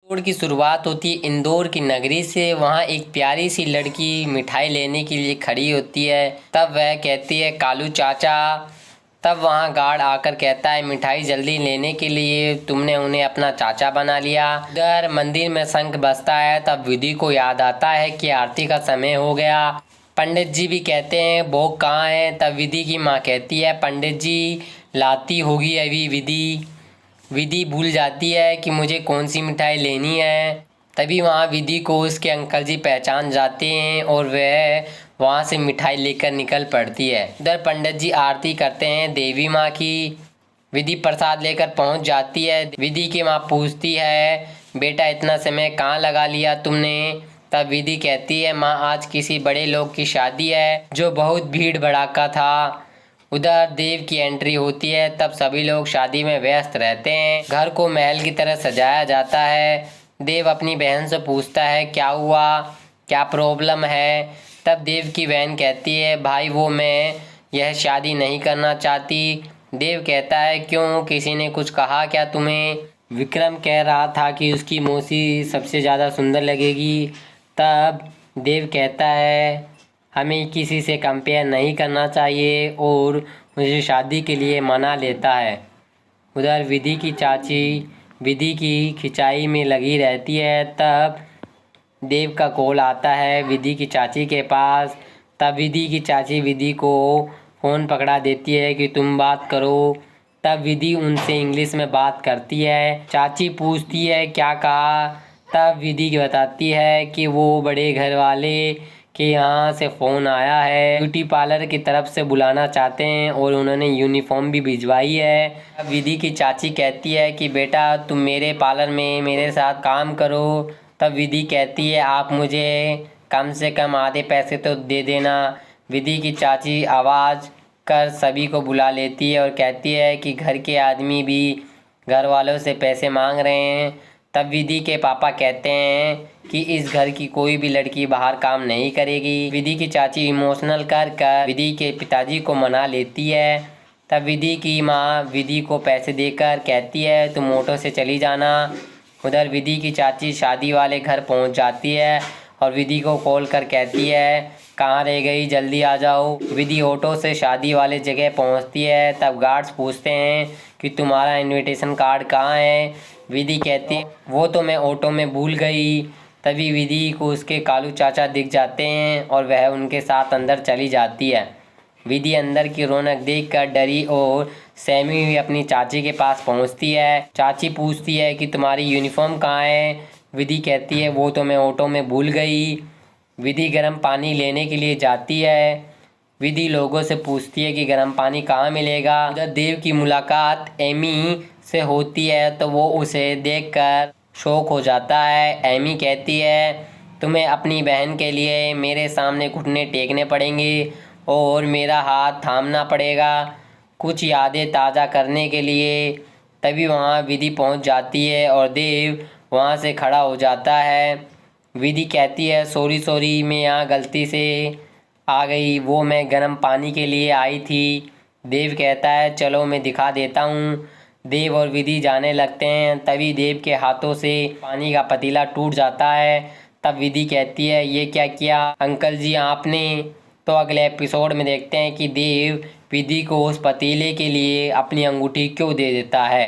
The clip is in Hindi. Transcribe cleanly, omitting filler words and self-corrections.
एपिसोड की शुरुआत होती है इंदौर की नगरी से। वहाँ एक प्यारी सी लड़की मिठाई लेने के लिए खड़ी होती है। तब वह कहती है कालू चाचा। तब वहाँ गार्ड आकर कहता है मिठाई जल्दी लेने के लिए, तुमने उन्हें अपना चाचा बना लिया। उधर मंदिर में शंख बजता है। तब विधि को याद आता है कि आरती का समय हो गया। पंडित जी भी कहते हैं भोग कहाँ है। तब विधि की माँ कहती है पंडित जी लाती होगी अभी। विधि भूल जाती है कि मुझे कौन सी मिठाई लेनी है। तभी वहाँ विधि को उसके अंकल जी पहचान जाते हैं और वह वहाँ से मिठाई लेकर निकल पड़ती है। उधर पंडित जी आरती करते हैं देवी माँ की। विधि प्रसाद लेकर पहुँच जाती है। विधि की माँ पूछती है बेटा इतना समय कहाँ लगा लिया तुमने। तब विधि कहती है माँ आज किसी बड़े लोग की शादी है जो बहुत भीड़ भड़ाका था। उधर देव की एंट्री होती है। तब सभी लोग शादी में व्यस्त रहते हैं। घर को महल की तरह सजाया जाता है। देव अपनी बहन से पूछता है क्या हुआ, क्या प्रॉब्लम है। तब देव की बहन कहती है भाई वो मैं यह शादी नहीं करना चाहती। देव कहता है क्यों, किसी ने कुछ कहा क्या तुम्हें। विक्रम कह रहा था कि उसकी मौसी सबसे ज़्यादा सुंदर लगेगी। तब देव कहता है हमें किसी से कंपेयर नहीं करना चाहिए और मुझे शादी के लिए मना लेता है। उधर विधि की चाची विधि की खिंचाई में लगी रहती है। तब देव का कॉल आता है विधि की चाची के पास। तब विधि की चाची विधि को फ़ोन पकड़ा देती है कि तुम बात करो। तब विधि उनसे इंग्लिश में बात करती है। चाची पूछती है क्या कहा। तब विधि बताती है कि वो बड़े घर वाले कि यहाँ से फ़ोन आया है, ब्यूटी पार्लर की तरफ से बुलाना चाहते हैं और उन्होंने यूनिफॉर्म भी भिजवाई है। अब विधि की चाची कहती है कि बेटा तुम मेरे पार्लर में मेरे साथ काम करो। तब विधि कहती है आप मुझे कम से कम आधे पैसे तो दे देना। विधि की चाची आवाज़ कर सभी को बुला लेती है और कहती है कि घर के आदमी भी घर वालों से पैसे मांग रहे हैं। तब विधि के पापा कहते हैं कि इस घर की कोई भी लड़की बाहर काम नहीं करेगी। विधि की चाची इमोशनल कर विधि के पिताजी को मना लेती है। तब विधि की माँ विधि को पैसे देकर कहती है तुम ऑटो से चली जाना। उधर विधि की चाची शादी वाले घर पहुंच जाती है और विधि को कॉल कर कहती है कहाँ रह गई, जल्दी आ जाओ। विधि ऑटो से शादी वाले जगह पहुंचती है। तब गार्ड्स पूछते हैं कि तुम्हारा इनविटेशन कार्ड कहाँ है। विधि कहती है वो तो मैं ऑटो में भूल गई। तभी विधि को उसके कालू चाचा दिख जाते हैं और वह उनके साथ अंदर चली जाती है। विधि अंदर की रौनक देखकर डरी और सहमी हुई अपनी चाची के पास पहुंचती है। चाची पूछती है कि तुम्हारी यूनिफॉर्म कहाँ है। विधि कहती है वो तो मैं ऑटो में भूल गई। विधि गर्म पानी लेने के लिए जाती है। विधि लोगों से पूछती है कि गर्म पानी कहाँ मिलेगा। उधर देव की मुलाकात एमी से होती है तो वो उसे देखकर शौक हो जाता है। एमी कहती है तुम्हें अपनी बहन के लिए मेरे सामने घुटने टेकने पड़ेंगे और मेरा हाथ थामना पड़ेगा कुछ यादें ताज़ा करने के लिए। तभी वहाँ विधि पहुँच जाती है और देव वहाँ से खड़ा हो जाता है। विधि कहती है सॉरी मैं यहाँ गलती से आ गई, वो मैं गर्म पानी के लिए आई थी। देव कहता है चलो मैं दिखा देता हूँ। देव और विधि जाने लगते हैं। तभी देव के हाथों से पानी का पतीला टूट जाता है। तब विधि कहती है ये क्या किया अंकल जी आपने। तो अगले एपिसोड में देखते हैं कि देव विधि को उस पतीले के लिए अपनी अंगूठी क्यों दे देता है।